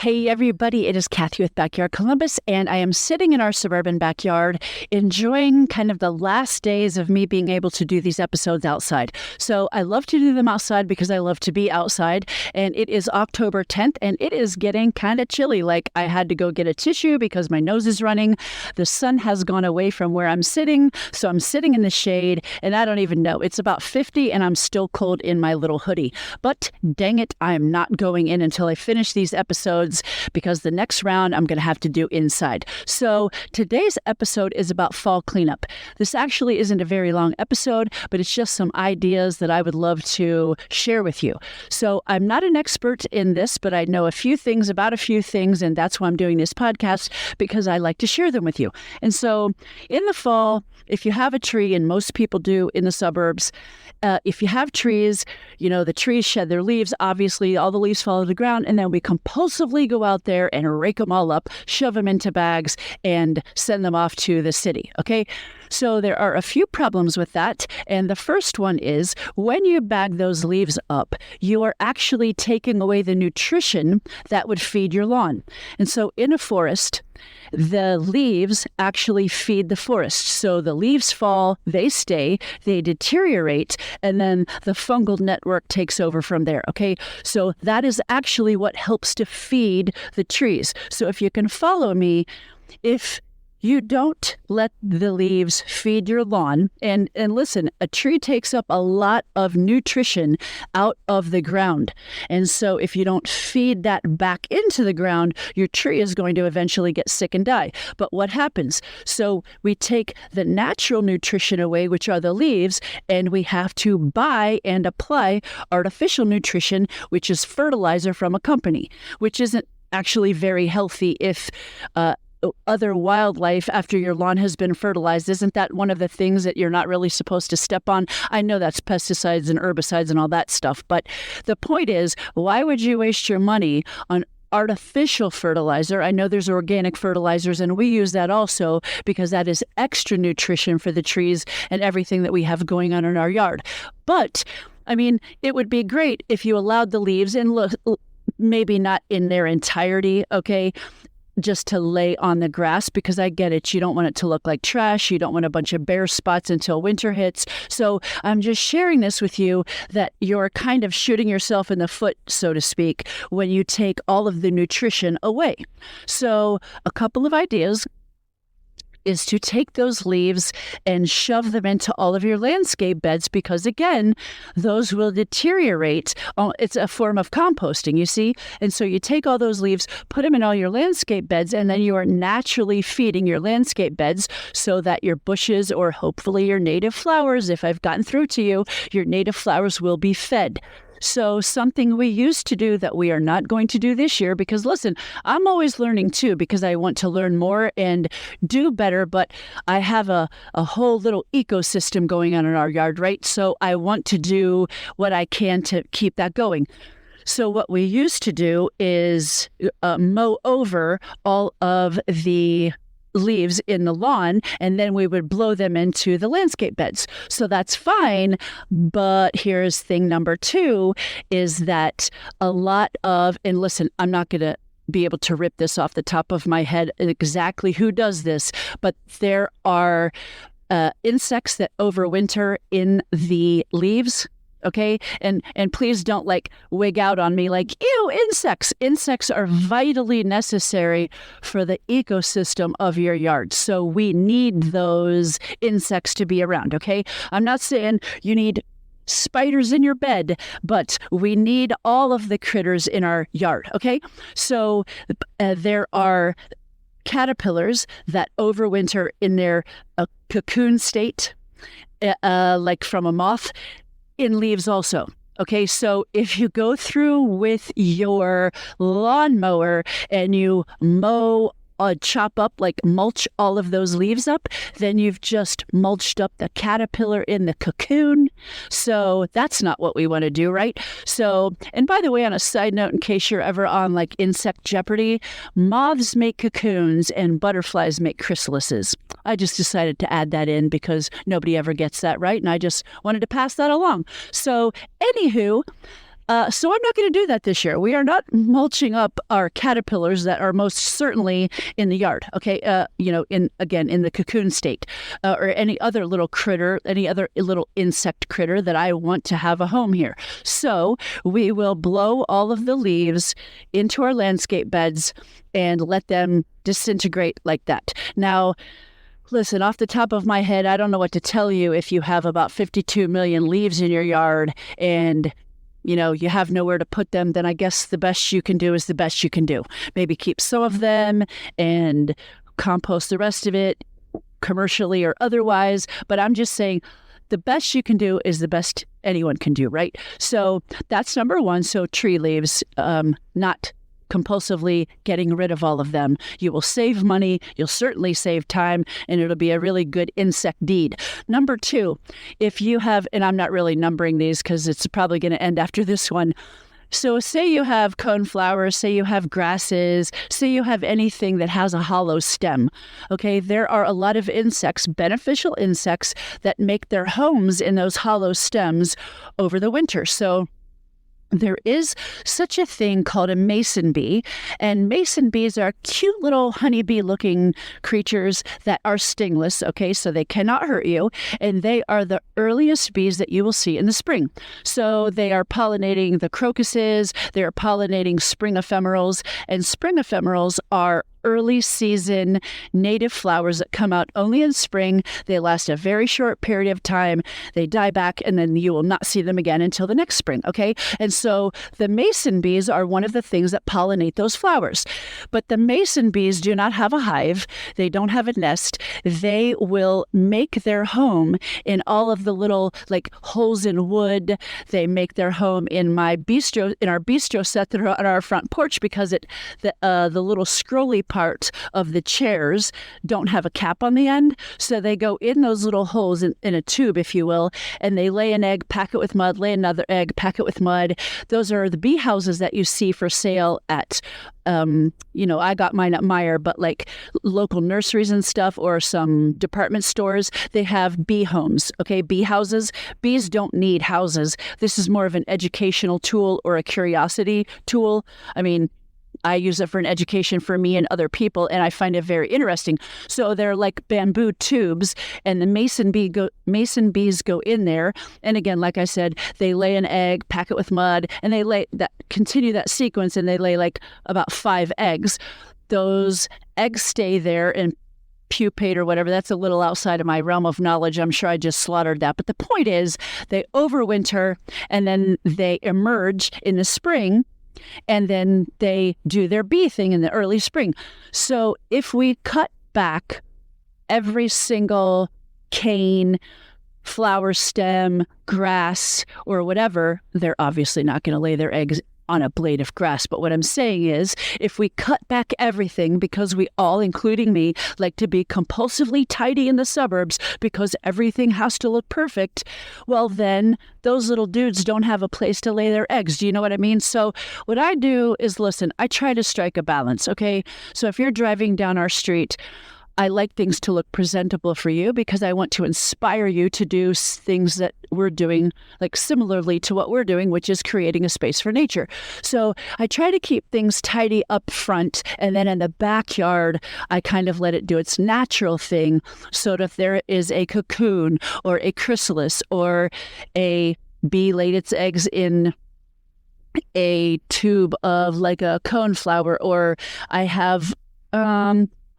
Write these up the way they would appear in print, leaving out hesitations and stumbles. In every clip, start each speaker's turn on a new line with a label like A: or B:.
A: Hey everybody, it is Kathy with Backyard Columbus, and I am sitting in our suburban backyard enjoying kind of the last days of me being able to do these episodes outside. So I love to do them outside because I love to be outside, and it is October 10th, and it is getting kind of chilly. Like I had to go get a tissue because my nose is running. The sun has gone away from where I'm sitting, so I'm sitting in the shade, and I don't even know. It's about 50, and I'm still cold in my little hoodie. But dang it, I am not going in until I finish these episodes, because the next round I'm going to have to do inside. So today's episode is about fall cleanup. This actually isn't a very long episode, but it's just some ideas that I would love to share with you. So I'm not an expert in this, but I know a few things about a few things, and that's why I'm doing this podcast, because I like to share them with you. And so in the fall, if you have a tree, and most people do in the suburbs, if you have trees, the trees shed their leaves. Obviously, all the leaves fall to the ground, and then we compulsively go out there and rake them all up, shove them into bags, and send them off to the city. Okay? So there are a few problems with that. And the first one is when you bag those leaves up, you are actually taking away the nutrition that would feed your lawn. And so in a forest, the leaves actually feed the forest. So the leaves fall, they stay, they deteriorate, and then the fungal network takes over from there. Okay, so that is actually what helps to feed the trees. So if you can follow me, if you don't let the leaves feed your lawn. And listen, a tree takes up a lot of nutrition out of the ground. And so if you don't feed that back into the ground, your tree is going to eventually get sick and die. But what happens? So we take the natural nutrition away, which are the leaves, and we have to buy and apply artificial nutrition, which is fertilizer from a company, which isn't actually very healthy if other wildlife after your lawn has been fertilized. Isn't that one of the things that you're not really supposed to step on? I know that's pesticides and herbicides and all that stuff, but the point is, why would you waste your money on artificial fertilizer? I know there's organic fertilizers, and we use that also because that is extra nutrition for the trees and everything that we have going on in our yard. But, I mean, it would be great if you allowed the leaves, and look, maybe not in their entirety, okay, just to lay on the grass, because I get it. You don't want it to look like trash. You don't want a bunch of bare spots until winter hits. So I'm just sharing this with you that you're kind of shooting yourself in the foot, so to speak, when you take all of the nutrition away. So a couple of ideas is to take those leaves and shove them into all of your landscape beds, because again, those will deteriorate. It's a form of composting, you see? And so you take all those leaves, put them in all your landscape beds, and then you are naturally feeding your landscape beds so that your bushes, or hopefully your native flowers, if I've gotten through to you, your native flowers will be fed. So something we used to do that we are not going to do this year, because listen, I'm always learning too, because I want to learn more and do better, but I have a whole little ecosystem going on in our yard, right? So I want to do what I can to keep that going. So what we used to do is mow over all of the leaves in the lawn, and then we would blow them into the landscape beds. So that's fine, but here's thing number 2 is that a lot of, and listen, I'm not going to be able to rip this off the top of my head exactly who does this, but there are insects that overwinter in the leaves. Okay. And please don't wig out on me like, ew, insects. Insects are vitally necessary for the ecosystem of your yard. So we need those insects to be around. Okay. I'm not saying you need spiders in your bed, but we need all of the critters in our yard. Okay. So there are caterpillars that overwinter in their cocoon state, like from a moth, in leaves also. Okay, so if you go through with your lawnmower and you chop up, mulch all of those leaves up, then you've just mulched up the caterpillar in the cocoon. So that's not what we want to do, right? So, and by the way, on a side note, in case you're ever on Insect Jeopardy, moths make cocoons and butterflies make chrysalises. I just decided to add that in because nobody ever gets that right, and I just wanted to pass that along. So, anywho, So I'm not going to do that this year. We are not mulching up our caterpillars that are most certainly in the yard. Okay, in the cocoon state, or any other little critter, any other little insect critter that I want to have a home here. So we will blow all of the leaves into our landscape beds and let them disintegrate like that. Now, listen, off the top of my head, I don't know what to tell you if you have about 52 million leaves in your yard and you have nowhere to put them, then I guess the best you can do is the best you can do. Maybe keep some of them and compost the rest of it, commercially or otherwise. But I'm just saying the best you can do is the best anyone can do, right? So that's number one. So tree leaves, not compulsively getting rid of all of them. You will save money, you'll certainly save time, and it'll be a really good insect deed. Number two, if you have, and I'm not really numbering these because it's probably going to end after this one. So say you have coneflowers, say you have grasses, say you have anything that has a hollow stem. Okay, there are a lot of insects, beneficial insects, that make their homes in those hollow stems over the winter. So there is such a thing called a mason bee, and mason bees are cute little honeybee-looking creatures that are stingless, okay, so they cannot hurt you, and they are the earliest bees that you will see in the spring. So they are pollinating the crocuses, they are pollinating spring ephemerals, and spring ephemerals are early season native flowers that come out only in spring. They last a very short period of time. They die back, and then you will not see them again until the next spring, okay? And so the mason bees are one of the things that pollinate those flowers. But the mason bees do not have a hive. They don't have a nest. They will make their home in all of the little holes in wood. They make their home in our bistro set that are on our front porch because the little scrolly part of the chairs don't have a cap on the end. So they go in those little holes in a tube, if you will, and they lay an egg, pack it with mud, lay another egg, pack it with mud. Those are the bee houses that you see for sale at, I got mine at Meijer, but local nurseries and stuff, or some department stores, they have bee homes, okay, bee houses. Bees don't need houses. This is more of an educational tool or a curiosity tool. I mean, I use it for an education for me and other people, and I find it very interesting. So they're like bamboo tubes, and the mason bees go in there. And again, like I said, they lay an egg, pack it with mud, and they continue that sequence, and they lay about 5 eggs. Those eggs stay there and pupate or whatever. That's a little outside of my realm of knowledge. I'm sure I just slaughtered that. But the point is, they overwinter, and then they emerge in the spring. And then they do their bee thing in the early spring. So if we cut back every single cane, flower stem, grass, or whatever, they're obviously not going to lay their eggs on a blade of grass. But what I'm saying is, if we cut back everything, because we all, including me, like to be compulsively tidy in the suburbs because everything has to look perfect, well, then those little dudes don't have a place to lay their eggs. Do you know what I mean? So what I do is, listen, I try to strike a balance, okay? So if you're driving down our street, I like things to look presentable for you because I want to inspire you to do things that we're doing, similarly to what we're doing, which is creating a space for nature. So I try to keep things tidy up front, and then in the backyard, I kind of let it do its natural thing. So that if there is a cocoon or a chrysalis or a bee laid its eggs in a tube of a coneflower, or I have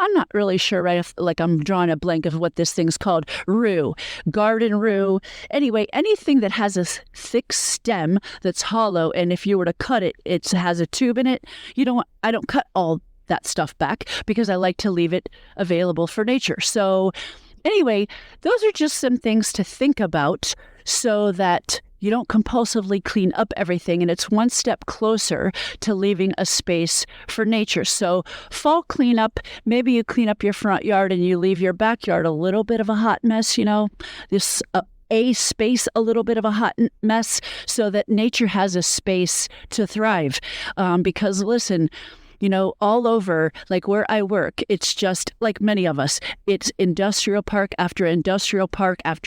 A: I'm not really sure, right? I'm drawing a blank of what this thing's called. Rue, garden rue. Anyway, anything that has a thick stem that's hollow, and if you were to cut it, it has a tube in it. I don't cut all that stuff back because I like to leave it available for nature. So anyway, those are just some things to think about so that you don't compulsively clean up everything, and it's one step closer to leaving a space for nature. So fall cleanup, maybe you clean up your front yard and you leave your backyard a little bit of a hot mess, this a space a little bit of a hot mess so that nature has a space to thrive. Because listen, all over, like where I work, it's just like many of us. It's industrial park after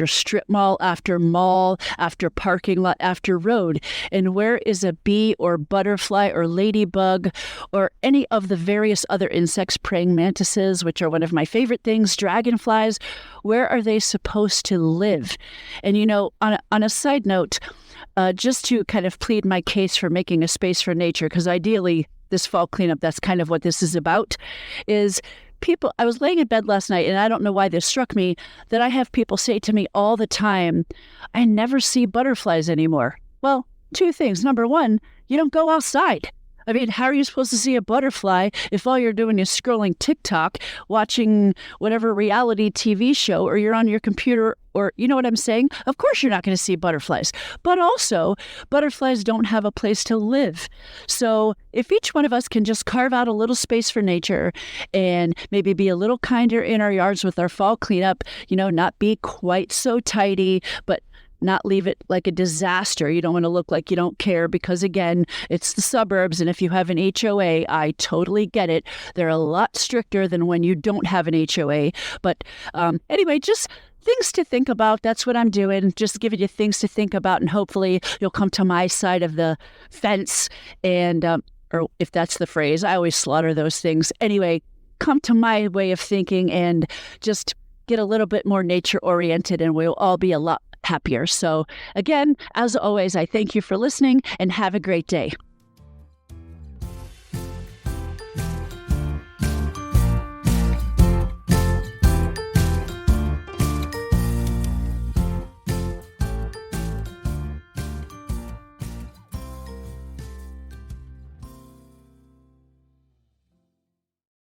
A: strip mall after parking lot after road. And where is a bee or butterfly or ladybug or any of the various other insects, praying mantises, which are one of my favorite things, dragonflies, where are they supposed to live? And, on a side note, just to kind of plead my case for making a space for nature, because ideally this fall cleanup, that's kind of what this is about, is people. I was laying in bed last night, and I don't know why this struck me, that I have people say to me all the time, I never see butterflies anymore. Well, two things. Number one, you don't go outside. I mean, how are you supposed to see a butterfly if all you're doing is scrolling TikTok, watching whatever reality TV show, or you're on your computer, or you know what I'm saying? Of course you're not going to see butterflies. But also, butterflies don't have a place to live. So if each one of us can just carve out a little space for nature and maybe be a little kinder in our yards with our fall cleanup, not be quite so tidy, but not leave it like a disaster. You don't want to look like you don't care because, again, it's the suburbs. And if you have an HOA, I totally get it. They're a lot stricter than when you don't have an HOA. But anyway, just things to think about. That's what I'm doing. Just giving you things to think about. And hopefully you'll come to my side of the fence. And, or if that's the phrase, I always slaughter those things. Anyway, come to my way of thinking and just get a little bit more nature oriented, and we'll all be a lot happier. So again, as always, I thank you for listening and have a great day.